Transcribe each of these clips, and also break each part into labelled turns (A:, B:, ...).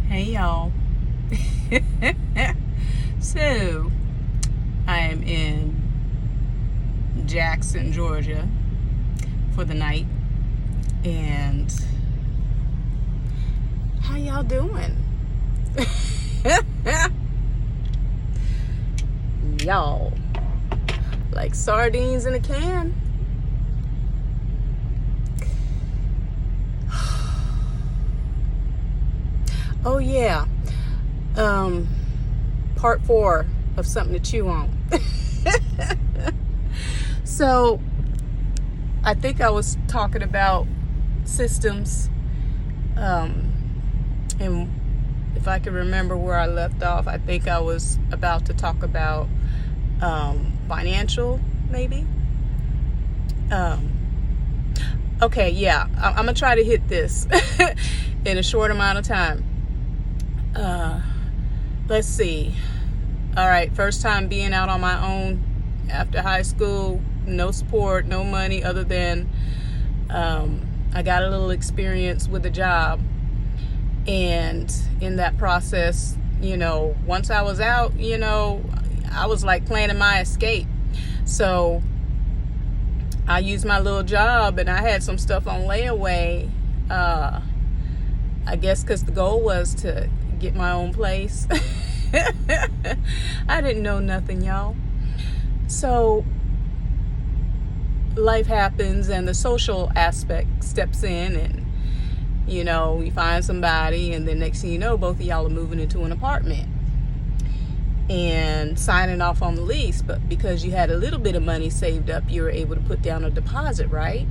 A: Hey y'all. So, I am in Jackson, Georgia for the night. And how y'all doing? Y'all, like sardines in a can. Oh yeah. Part 4 of something to chew on. So I think I was talking about systems, and if I can remember where I left off, I think I was about to talk about financial, maybe. Okay, yeah, I'm gonna try to hit this in a short amount of time. Let's see. All right, first time being out on my own after high school, no support, no money other than I got a little experience with a job. And in that process, once I was out, I was like planning my escape. So I used my little job and I had some stuff on layaway. I guess because the goal was to get my own place. I didn't know nothing, y'all. So life happens and the social aspect steps in, and you find somebody, and then next thing you know, both of y'all are moving into an apartment and signing off on the lease. But because you had a little bit of money saved up, you were able to put down a deposit, right?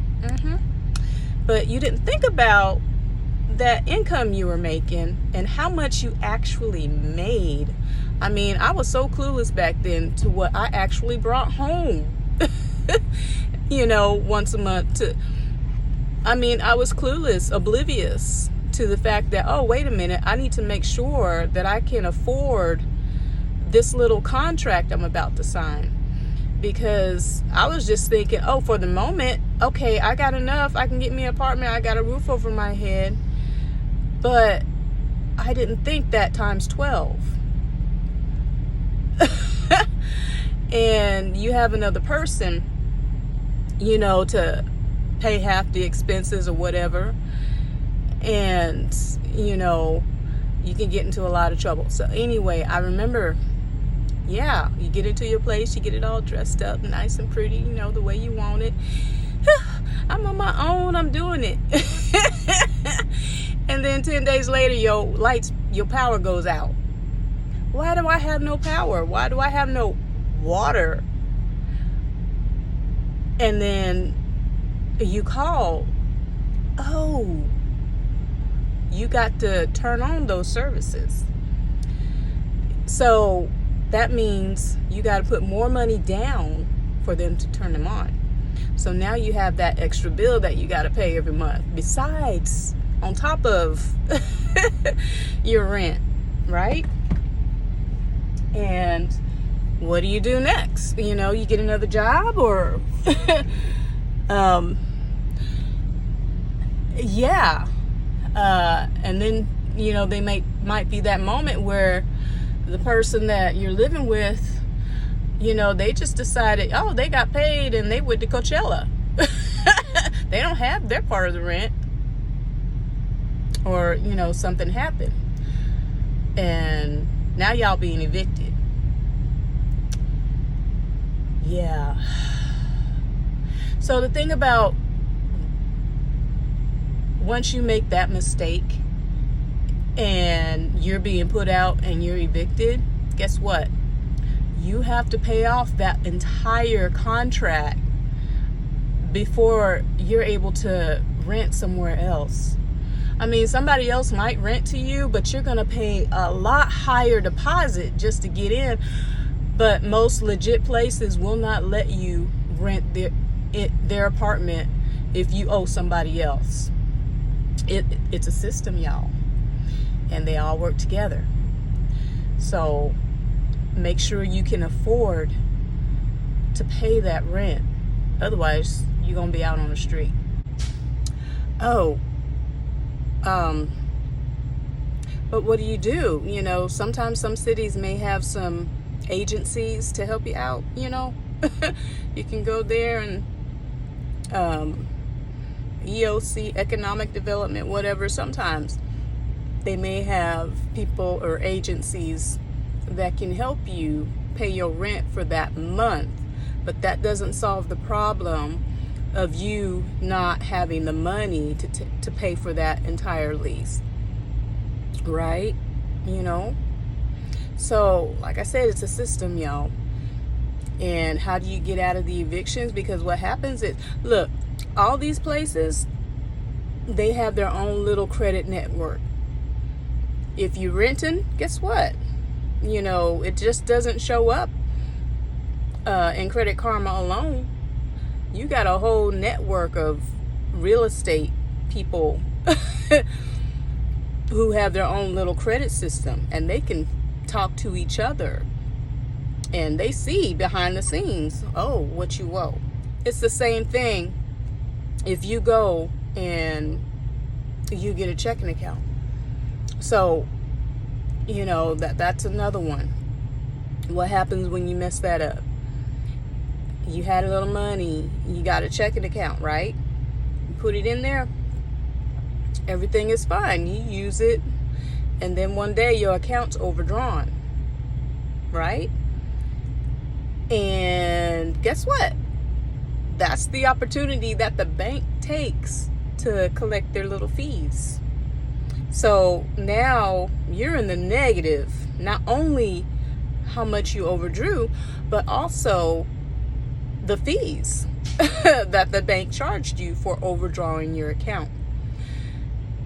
A: But you didn't think about that income you were making and how much you actually made. I mean, I was so clueless back then to what I actually brought home once a month. I was clueless, oblivious to the fact that, oh, wait a minute, I need to make sure that I can afford this little contract I'm about to sign. Because I was just thinking, oh, for the moment, okay, I got enough, I can get me an apartment, I got a roof over my head. But I didn't think that times 12. And you have another person, to pay half the expenses or whatever. And, you can get into a lot of trouble. So anyway, I remember, yeah, you get into your place, you get it all dressed up, nice and pretty, the way you want it. I'm on my own, I'm doing it. And then 10 days later, your power goes out. Why do I have no power? Why do I have no water? And then you call. Oh, you got to turn on those services. So that means you got to put more money down for them to turn them on. So now you have that extra bill that you got to pay every month, besides, on top of your rent, right? And what do you do next? You get another job, or yeah. And then, they might be that moment where the person that you're living with, they just decided, oh, they got paid and they went to Coachella. They don't have their part of the rent. Or, something happened. And now y'all being evicted. Yeah. So the thing about, once you make that mistake and you're being put out and you're evicted, guess what? You have to pay off that entire contract before you're able to rent somewhere else. I mean, somebody else might rent to you, but you're going to pay a lot higher deposit just to get in. But most legit places will not let you rent their apartment if you owe somebody else. It's a system, y'all. And they all work together. So make sure you can afford to pay that rent. Otherwise, you're going to be out on the street. Oh, But what do? Sometimes some cities may have some agencies to help you out. You can go there and EOC, economic development, whatever. Sometimes they may have people or agencies that can help you pay your rent for that month, but that doesn't solve the problem of you not having the money to pay for that entire lease, right? So like I said, it's a system, y'all. And how do you get out of the evictions? Because what happens is, look, all these places, they have their own little credit network. If you're renting, guess what? It just doesn't show up in Credit Karma alone. You got a whole network of real estate people who have their own little credit system, and they can talk to each other, and they see behind the scenes, oh, what you owe. It's the same thing if you go and you get a checking account. So that's another one. What happens when you mess that up? You had a little money, you got a checking account, right? You put it in there, everything is fine, you use it, and then one day your account's overdrawn, right? And guess what? That's the opportunity that the bank takes to collect their little fees. So now you're in the negative, not only how much you overdrew, but also the fees that the bank charged you for overdrawing your account.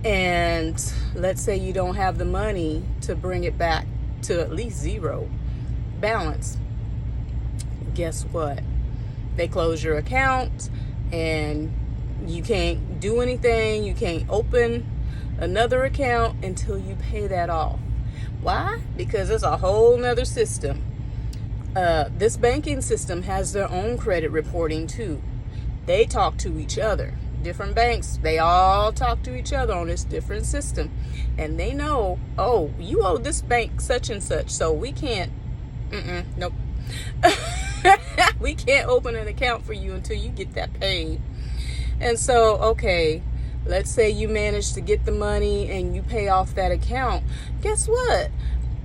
A: And let's say you don't have the money to bring it back to at least zero balance. Guess what? They close your account and you can't do anything. You can't open another account until you pay that off. Why? Because it's a whole nother system. This banking system has their own credit reporting too. They talk to each other. Different banks, they all talk to each other on this different system. And they know, oh, you owe this bank such and such, so we can't, nope. We can't open an account for you until you get that paid. And so, okay, let's say you manage to get the money and you pay off that account. Guess what?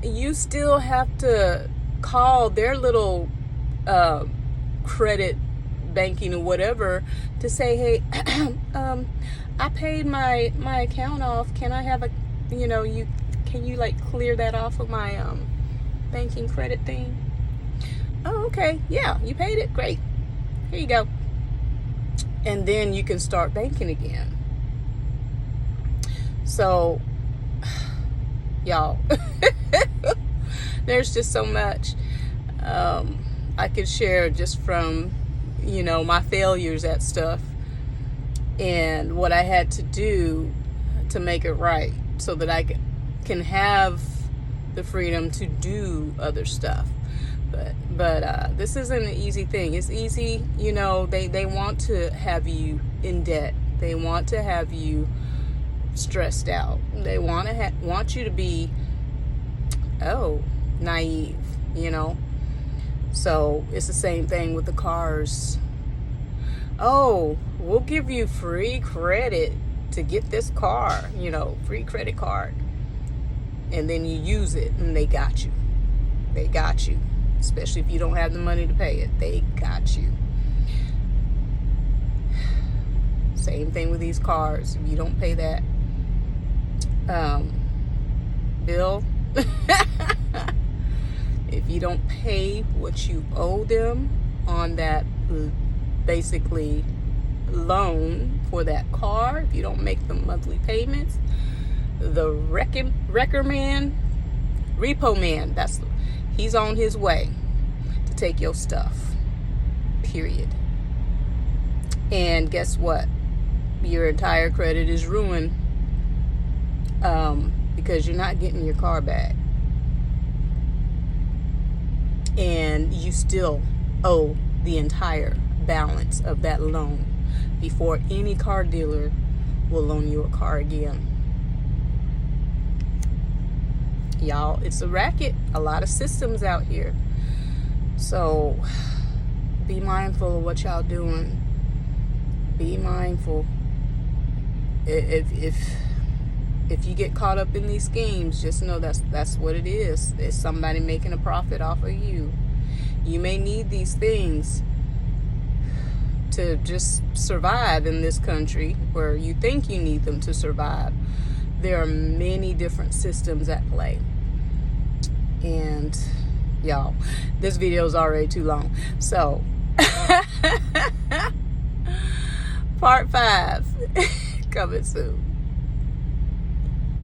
A: You still have to call their little credit banking or whatever to say, hey, I paid my account off. Can I have can you like clear that off of my banking credit thing? Oh, okay. Yeah, you paid it. Great. Here you go. And then you can start banking again. So, y'all, there's just so much I could share just from, my failures at stuff and what I had to do to make it right so that I can have the freedom to do other stuff. But this isn't an easy thing. It's easy, they want to have you in debt. They want to have you stressed out. They want you to be, naive, So it's the same thing with the cars. Oh, we'll give you free credit to get this car, free credit card. And then you use it and they got you. They got you. Especially if you don't have the money to pay it. They got you. Same thing with these cars. If you don't pay that bill, if you don't pay what you owe them on that basically loan for that car, if you don't make the monthly payments, the repo man, he's on his way to take your stuff, period. And guess what? Your entire credit is ruined because you're not getting your car back. And you still owe the entire balance of that loan before any car dealer will loan you a car again. y'all, it's a racket, a lot of systems out here. So be mindful of what y'all doing. Be mindful. If you get caught up in these schemes, just know that's what it is. It's somebody making a profit off of you. You may need these things to just survive in this country where you think you need them to survive. There are many different systems at play. And y'all, this video is already too long. So part 5 coming soon.